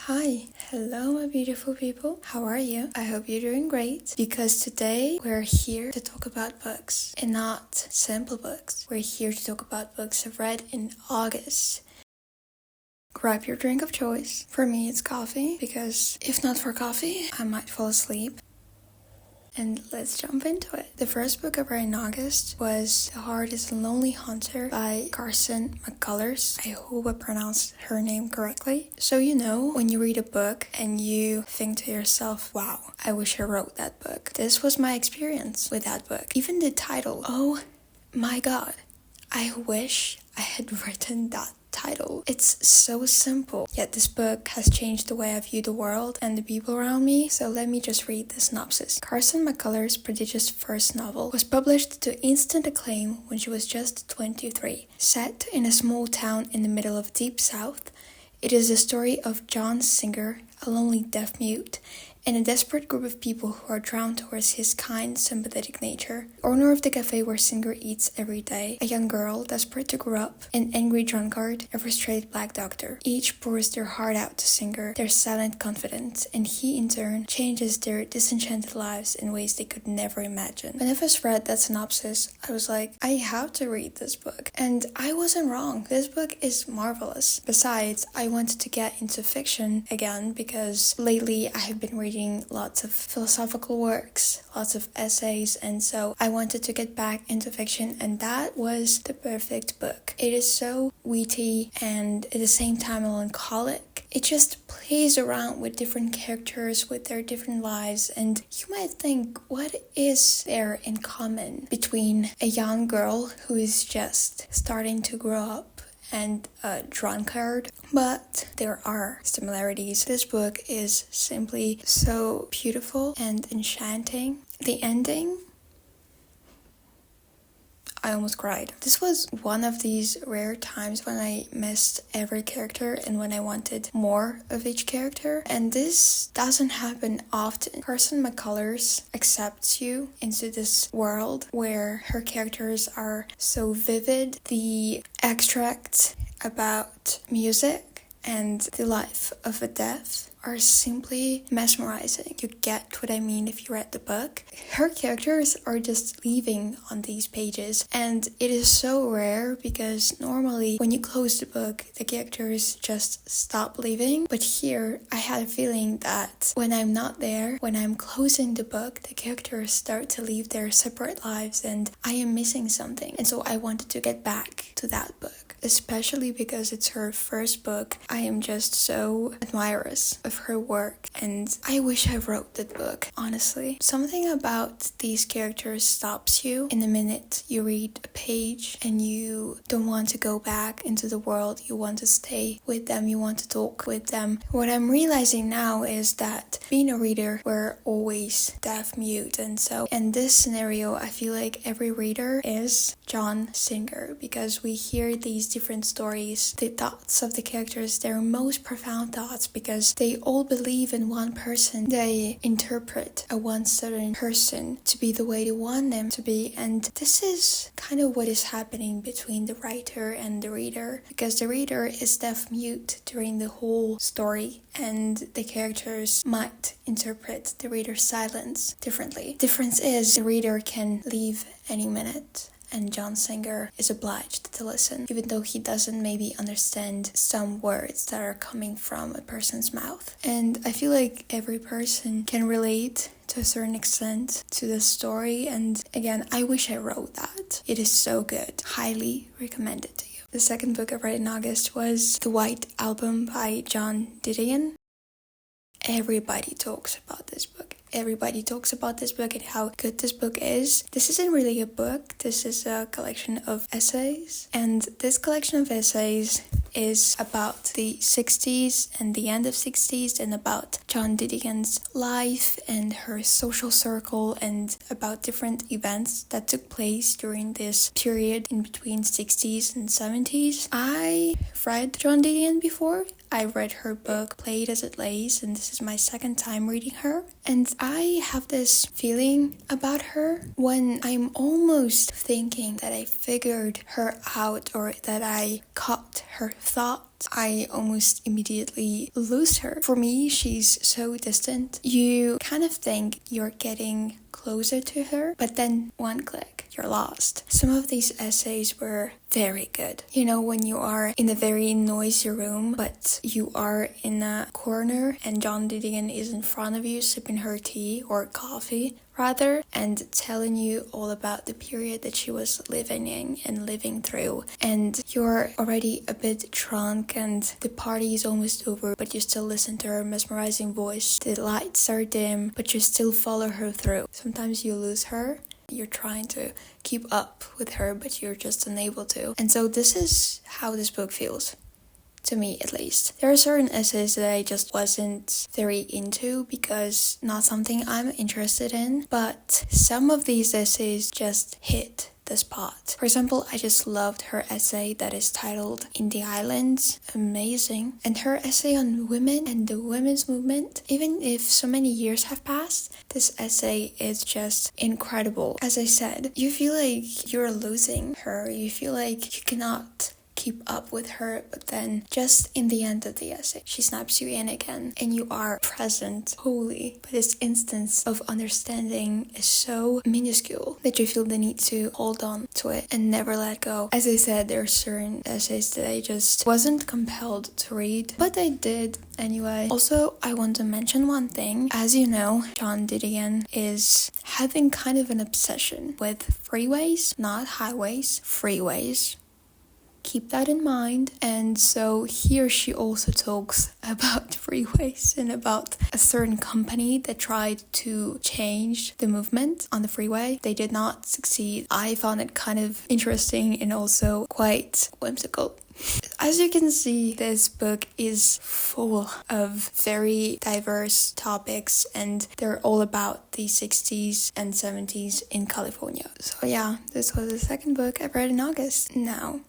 Hi, hello my beautiful people. How are you? I hope you're doing great because today we're here to talk about books and not simple books. We're here to talk about books I've read in August. Grab your drink of choice. For me it's coffee because if not for coffee, I might fall asleep. And let's jump into it. The first book I read in August was The Heart is a Lonely Hunter by Carson McCullers. I hope I pronounced her name correctly. So when you read a book and you think to yourself, wow, I wish I wrote that book. This was my experience with that book. Even the title, oh my god, I wish I had written that title. It's so simple, yet this book has changed the way I view the world and the people around me, so let me just read the synopsis. Carson McCullers' prodigious first novel was published to instant acclaim when she was just 23. Set in a small town in the middle of Deep South, it is the story of John Singer, a lonely deaf-mute, and a desperate group of people who are drawn towards his kind, sympathetic nature. Owner of the cafe where Singer eats every day, a young girl desperate to grow up, an angry drunkard, a frustrated black doctor. Each pours their heart out to Singer, their silent confidence, and he in turn changes their disenchanted lives in ways they could never imagine. When I first read that synopsis, I was like, I have to read this book. And I wasn't wrong. This book is marvelous. Besides, I wanted to get into fiction again because lately I have been reading lots of philosophical works, lots of essays, and so I wanted to get back into fiction, and that was the perfect book. It is so witty and at the same time melancholic. It just plays around with different characters, with their different lives, and you might think, what is there in common between a young girl who is just starting to grow up and a drunkard? But there are similarities. This book is simply so beautiful and enchanting. The ending, I almost cried. This was one of these rare times when I missed every character and when I wanted more of each character. And this doesn't happen often. Carson McCullers accepts you into this world where her characters are so vivid. The extracts about music and the life of a deaf are simply mesmerizing. You get what I mean if you read the book. Her characters are just leaving on these pages, and it is so rare because normally when you close the book, the characters just stop leaving. But here, I had a feeling that when I'm not there, when I'm closing the book, the characters start to leave their separate lives and I am missing something. And so I wanted to get back to that book, especially because it's her first book. I am just so admirous of her work, and I wish I wrote that book, honestly. Something about these characters stops you in the minute you read a page and you don't want to go back into the world. You want to stay with them, you want to talk with them. What I'm realizing now is that being a reader, we're always deaf mute, and so in this scenario I feel like every reader is John Singer, because we hear these different stories, the thoughts of the characters, their most profound thoughts, because they all believe in one person. They interpret a one certain person to be the way they want them to be, and this is kind of what is happening between the writer and the reader, because the reader is deaf mute during the whole story and the characters might interpret the reader's silence differently. Difference is the reader can leave any minute and John Singer is obliged to listen, even though he doesn't maybe understand some words that are coming from a person's mouth. And I feel like every person can relate to a certain extent to the story, and again, I wish I wrote that. It is so good. Highly recommend it to you. The second book I read in August was The White Album by John Didion. Everybody talks about this book. Everybody talks about this book and how good this book is. This isn't really a book. This is a collection of essays. And this collection of essays is about the 60s and the end of 60s and about John Didion's life and her social circle and about different events that took place during this period in between 60s and 70s. I read John Didion before. I read her book, Play It As It Lays, and this is my second time reading her. And I have this feeling about her when I'm almost thinking that I figured her out or that I caught her thoughts, I almost immediately lose her. For me, she's so distant. You kind of think you're getting closer to her, but then one click, you're lost. Some of these essays were very good. You know, when you are in a very noisy room, but you are in a corner and Joan Didion is in front of you sipping her tea or coffee, rather, and telling you all about the period that she was living in and living through. And you're already a bit drunk and the party is almost over, but you still listen to her mesmerizing voice. The lights are dim, but you still follow her through. Sometimes you lose her. You're trying to keep up with her, but you're just unable to. And so this is how this book feels. To me, at least. There are certain essays that I just wasn't very into because not something I'm interested in, but some of these essays just hit the spot. For example, I just loved her essay that is titled In the Islands. Amazing. And her essay on women and the women's movement. Even if so many years have passed, this essay is just incredible. As I said, you feel like you're losing her. You feel like you cannot keep up with her, but then just in the end of the essay she snaps you in again and you are present wholly. But this instance of understanding is so minuscule that you feel the need to hold on to it and never let go. As I said, there are certain essays that I just wasn't compelled to read, but I did anyway. Also, I want to mention one thing. As you know, Joan Didion is having kind of an obsession with freeways, not highways, freeways. Keep that in mind. And so here she also talks about freeways and about a certain company that tried to change the movement on the freeway. They did not succeed. I found it kind of interesting and also quite whimsical. As you can see, this book is full of very diverse topics and they're all about the 60s and 70s in California. So yeah, this was the second book I read in August. Now,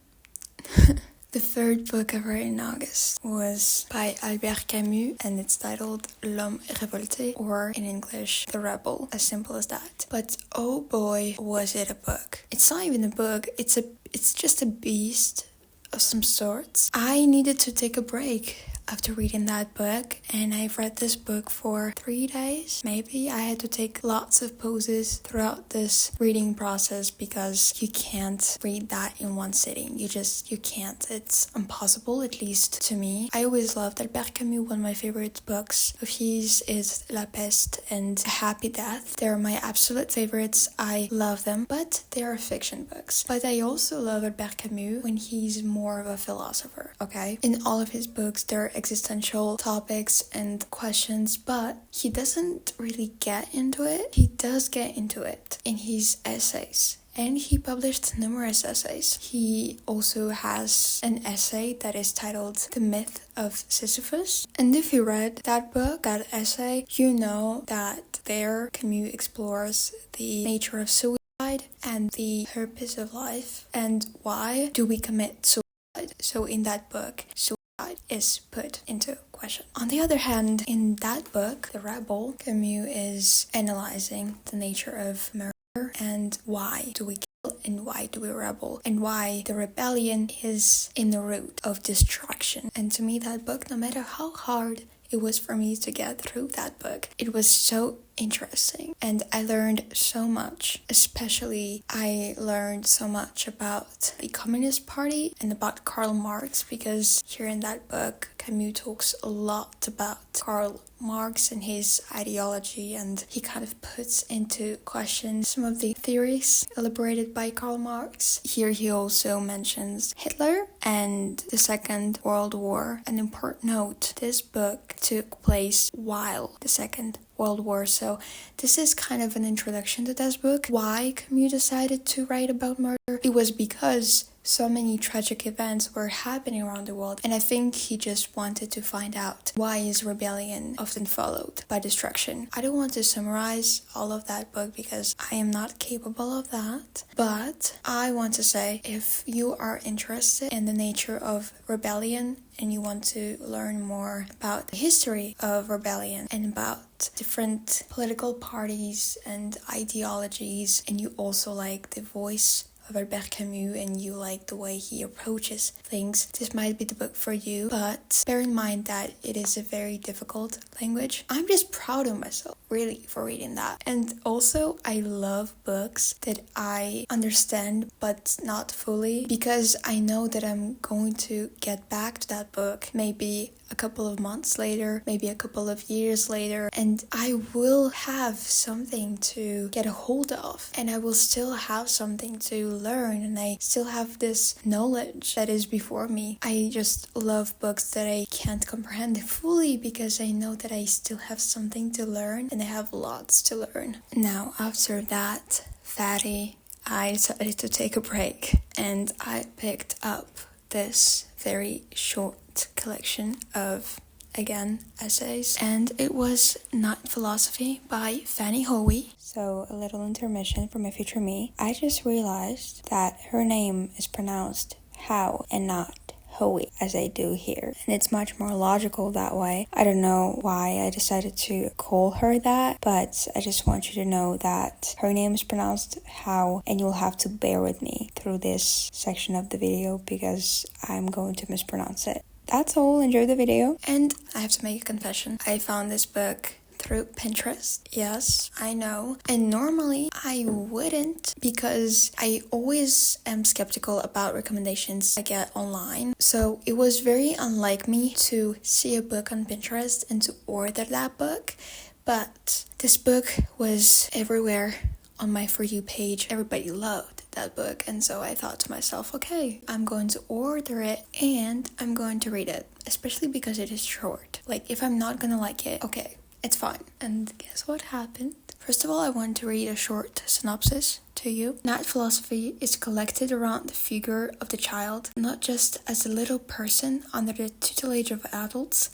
the third book I read in August was by Albert Camus and it's titled L'Homme Révolté, or in English, The Rebel, as simple as that. But oh boy, was it a book. It's not even a book, it's just a beast of some sorts. I needed to take a break after reading that book, and I've read this book for 3 days, maybe. I had to take lots of pauses throughout this reading process because you can't read that in one sitting. You can't. It's impossible, at least to me. I always loved Albert Camus. One of my favorite books of his is La Peste and A Happy Death. They're my absolute favorites. I love them, but they are fiction books. But I also love Albert Camus when he's more of a philosopher, okay? In all of his books, there are existential topics and questions, but he doesn't really get into it. He does get into it in his essays. And he published numerous essays. He also has an essay that is titled The Myth of Sisyphus. And if you read that book, that essay, you know that there Camus explores the nature of suicide and the purpose of life and why do we commit suicide. So in that book, suicide is put into question. On the other hand, in that book, The Rebel, Camus is analyzing the nature of murder and why do we kill and why do we rebel and why the rebellion is in the root of destruction. And to me, that book, no matter how hard it was for me to get through that book, it was so interesting and I learned so much. Especially I learned so much about the Communist Party and about Karl Marx, because here in that book Camus talks a lot about Karl Marx and his ideology, and he kind of puts into question some of the theories elaborated by Karl Marx. Here he also mentions Hitler and the Second World War. An important note, this book took place while the Second World War, so this is kind of an introduction to this book. Why Camus decided to write about murder? It was because so many tragic events were happening around the world, and I think he just wanted to find out why is rebellion often followed by destruction. I don't want to summarize all of that book because I am not capable of that, but I want to say if you are interested in the nature of rebellion and you want to learn more about the history of rebellion and about different political parties and ideologies, and you also like the voice of Albert Camus and you like the way he approaches things, this might be the book for you. But bear in mind that it is a very difficult language. I'm just proud of myself, really, for reading that. And also, I love books that I understand but not fully, because I know that I'm going to get back to that book maybe a couple of months later, maybe a couple of years later, and I will have something to get a hold of, and I will still have something to learn, and I still have this knowledge that is before me. I just love books that I can't comprehend fully because I know that I still have something to learn, and I have lots to learn. Now, after that fatty, I decided to take a break, and I picked up this very short collection of, again, essays, and it was Not Philosophy by Fanny Hoey. So a little intermission for my future me. I just realized that her name is pronounced How and not Hoey, as I do here, and it's much more logical that way. I don't know why I decided to call her that, but I just want you to know that her name is pronounced How, and you'll have to bear with me through this section of the video because I'm going to mispronounce it. That's all. Enjoy the video. And I have to make a confession. I found this book through Pinterest. Yes, I know. And normally I wouldn't, because I always am skeptical about recommendations I get online. So it was very unlike me to see a book on Pinterest and to order that book. But this book was everywhere on my For You page. Everybody loved that book, and so I thought to myself, okay, I'm going to order it and I'm going to read it, especially because it is short. Like, if I'm not gonna like it, okay, it's fine. And guess what happened? First of all, I want to read a short synopsis to you. Not Philosophy is collected around the figure of the child, not just as a little person under the tutelage of adults,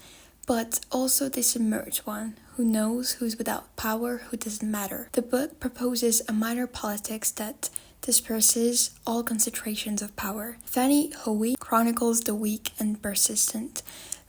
but also the submerged one who knows who's without power, who doesn't matter. The book proposes a minor politics that disperses all concentrations of power. Fanny Hoey chronicles the weak and persistent,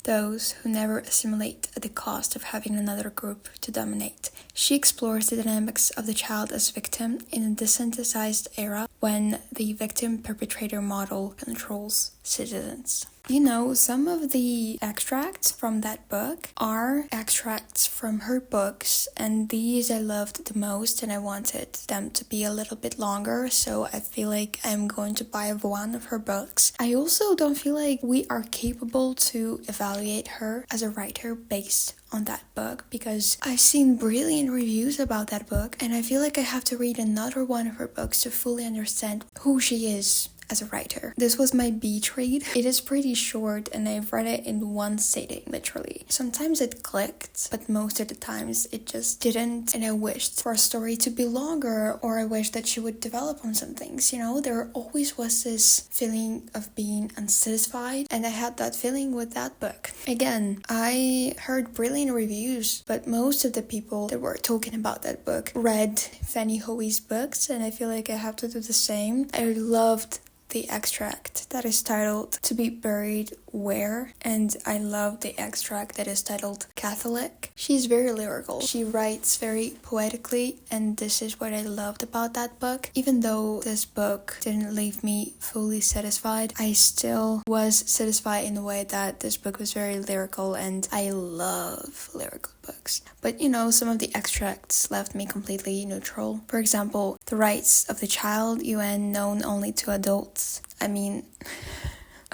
those who never assimilate at the cost of having another group to dominate. She explores the dynamics of the child as victim in a desensitized era when the victim-perpetrator model controls citizens. You know, some of the extracts from that book are extracts from her books, and these I loved the most, and I wanted them to be a little bit longer, so I feel like I'm going to buy one of her books. I also don't feel like we are capable to evaluate her as a writer based on that book, because I've seen brilliant reviews about that book, and I feel like I have to read another one of her books to fully understand who she is as a writer. This was my beach read. It is pretty short and I've read it in one sitting, literally. Sometimes it clicked, but most of the times it just didn't, and I wished for a story to be longer, or I wished that she would develop on some things, you know? There always was this feeling of being unsatisfied, and I had that feeling with that book. Again, I heard brilliant reviews, but most of the people that were talking about that book read Fanny Hoey's books, and I feel like I have to do the same. I loved the extract that is titled To Be Buried Where, and I love the extract that is titled Catholic. She's very lyrical. She writes very poetically, and this is what I loved about that book. Even though this book didn't leave me fully satisfied, I still was satisfied in a way that this book was very lyrical, and I love lyrical books. But you know, some of the extracts left me completely neutral. For example, the rights of the child, UN, known only to adults. I mean,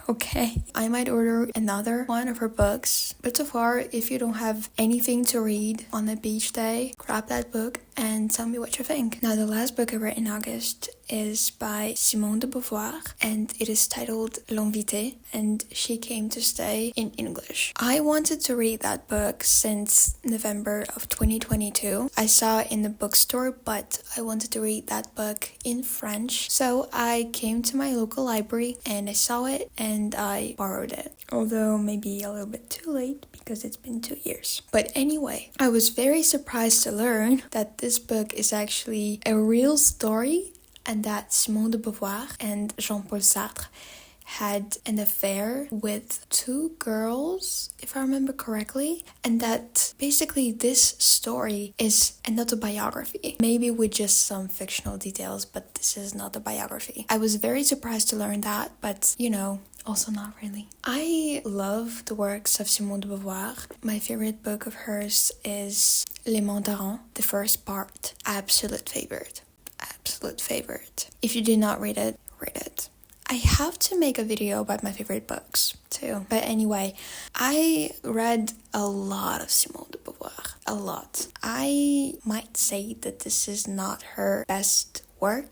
okay. I might order another one of her books, but so far, if you don't have anything to read on a beach day, grab that book and tell me what you think. Now, the last book I read in August is by Simone de Beauvoir, and it is titled L'Invité, and she came to stay in English. I wanted to read that book since November of 2022. I saw it in the bookstore, but I wanted to read that book in French. So I came to my local library and I saw it and I borrowed it. Although maybe a little bit too late because it's been 2 years. But anyway, I was very surprised to learn that this book is actually a real story and that Simone de Beauvoir and Jean-Paul Sartre had an affair with 2 girls, if I remember correctly, and that basically this story is an autobiography, maybe with just some fictional details, but this is not a biography. I was very surprised to learn that, but also not really. I love the works of Simone de Beauvoir. My favorite book of hers is Les Mandarins, the first part. Absolute favorite. Absolute favorite. If you did not read it, read it. I have to make a video about my favorite books too. But anyway, I read a lot of Simone de Beauvoir. A lot. I might say that this is not her best work.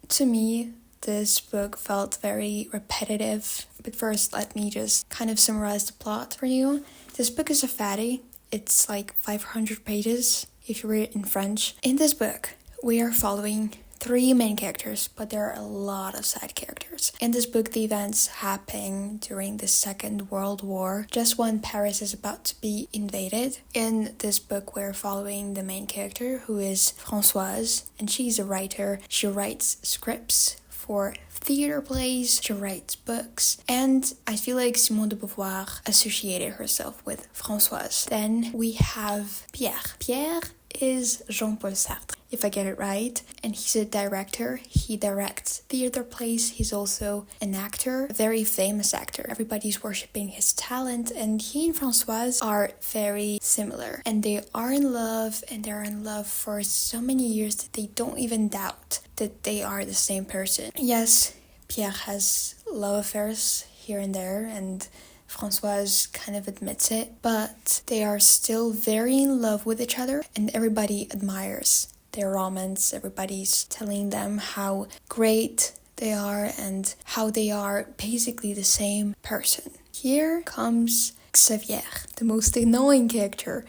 To me, this book felt very repetitive. But first, let me just kind of summarize the plot for you. This book is a fatty. It's like 500 pages if you read it in French. In this book, we are following 3 main characters, but there are a lot of side characters. In this book, the events happen during the Second World War, just when Paris is about to be invaded. In this book, we're following the main character, who is Françoise, and she's a writer. She writes scripts for theater plays, she writes books, and I feel like Simone de Beauvoir associated herself with Françoise. Then we have Pierre. Pierre is Jean-Paul Sartre, if I get it right, and he's a director. He directs theater plays. He's also an actor, a very famous actor. Everybody's worshipping his talent, and he and Françoise are very similar, and they are in love, and they're in love for so many years that they don't even doubt that they are the same person. Yes, Pierre has love affairs here and there, and Françoise kind of admits it, but they are still very in love with each other, and everybody admires their romance. Everybody's telling them how great they are and how they are basically the same person. Here comes Xavier, the most annoying character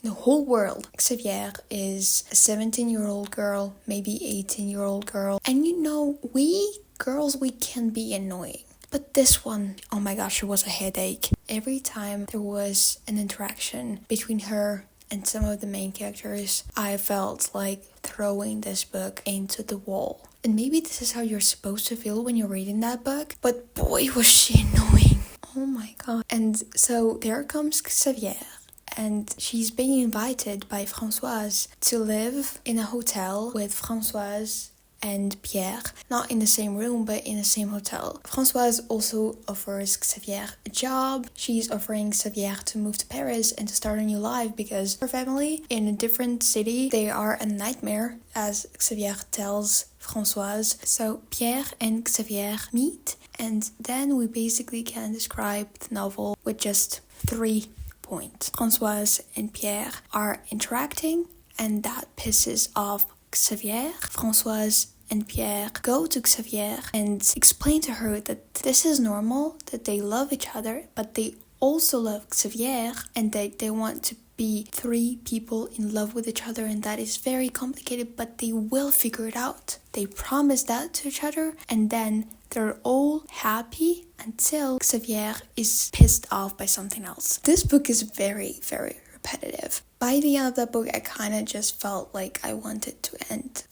in the whole world. Xavier is a 17-year-old girl, maybe 18-year-old girl, and we girls, we can be annoying. But this one, oh my gosh, it was a headache. Every time there was an interaction between her and some of the main characters, I felt like throwing this book into the wall. And maybe this is how you're supposed to feel when you're reading that book, but boy, was she annoying. Oh my god. And so there comes Xavier, and she's being invited by Françoise to live in a hotel with Françoise and Pierre, not in the same room, but in the same hotel. Françoise also offers Xavier a job. She's offering Xavier to move to Paris and to start a new life because her family in a different city, they are a nightmare, as Xavier tells Françoise. So Pierre and Xavier meet, and then we basically can describe the novel with just 3 points. Françoise and Pierre are interacting, and that pisses off Xavier. Françoise and Pierre go to Xavier and explain to her that this is normal, that they love each other, but they also love Xavier, and that they want to be 3 people in love with each other, and that is very complicated, but they will figure it out. They promise that to each other, and then they're all happy until Xavier is pissed off by something else. This book is very, very repetitive. By the end of that book, I kind of just felt like I wanted to end.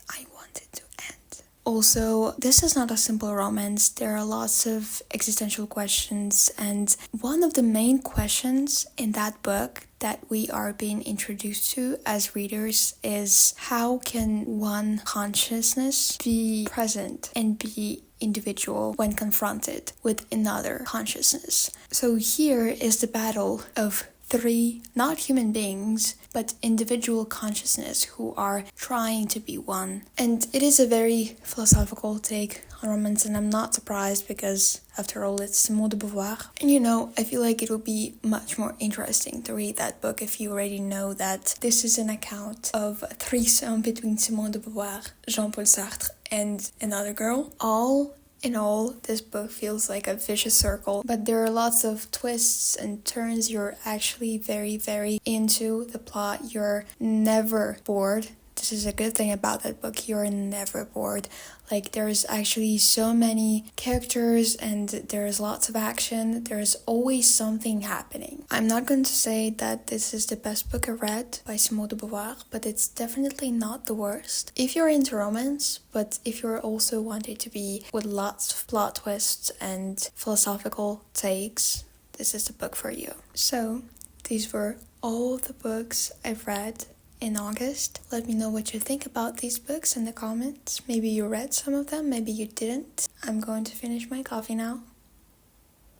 Also, this is not a simple romance. There are lots of existential questions, and one of the main questions in that book that we are being introduced to as readers is, how can one consciousness be present and be individual when confronted with another consciousness? So here is the battle of 3, not human beings, but individual consciousness who are trying to be one. And it is a very philosophical take on romance, and I'm not surprised because, after all, it's Simone de Beauvoir. And I feel like it would be much more interesting to read that book if you already know that this is an account of a threesome between Simone de Beauvoir, Jean-Paul Sartre, and another girl. All in all, this book feels like a vicious circle, but there are lots of twists and turns. You're actually very, very into the plot. You're never bored. This is a good thing about that book. You're never bored. Like, there's actually so many characters and there's lots of action. There's always something happening. I'm not going to say that this is the best book I read by Simone de Beauvoir, but it's definitely not the worst. If you're into romance, but if you're also wanting to be with lots of plot twists and philosophical takes, this is the book for you. So, these were all the books I've read in August. Let me know what you think about these books in the comments. Maybe you read some of them, maybe you didn't. I'm going to finish my coffee now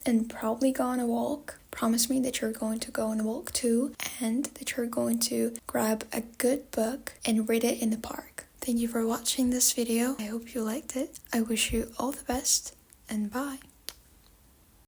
and probably go on a walk. Promise me that you're going to go on a walk too, and that you're going to grab a good book and read it in the park. Thank you for watching this video. I hope you liked it. I wish you all the best, and bye.